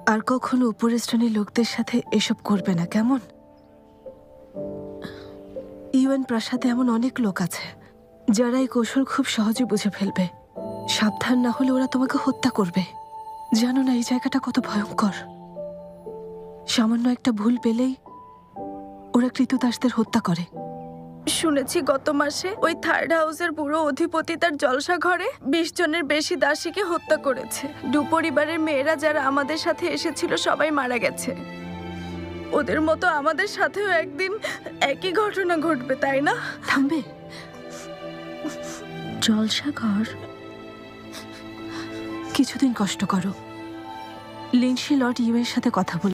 আর কখনো উপরের শ্রেণীর লোকদের সাথে এসব করবে না, কেমন? ইউএন প্রাসাদে এমন অনেক লোক আছে যারা এই কৌশল খুব সহজে বুঝে ফেলবে। সাবধান না হলে ওরা তোমাকে হত্যা করবে। জানো না এই জায়গাটা কত ভয়ঙ্কর। সামান্য একটা ভুল পেলেই ওরা ক্রীতদাসদের হত্যা করে। শুনেছি গত মাসে ওই থার্ড হাউসের বুড়ো অধিপতি তার জলসা ঘরে 20 জনের বেশি দাসীকে হত্যা করেছে। ডু পরিবারের মেয়েরা যারা আমাদের সাথে এসেছিল সবাই মারা গেছে। ওদের মতো আমাদের সাথেও একদিন একই ঘটনা ঘটবে, তাই না? থামবে? জলসাঘর? কিছুদিন কষ্ট করো। লিন্ডসি লর্ড ইউ এর সাথে কথা বল।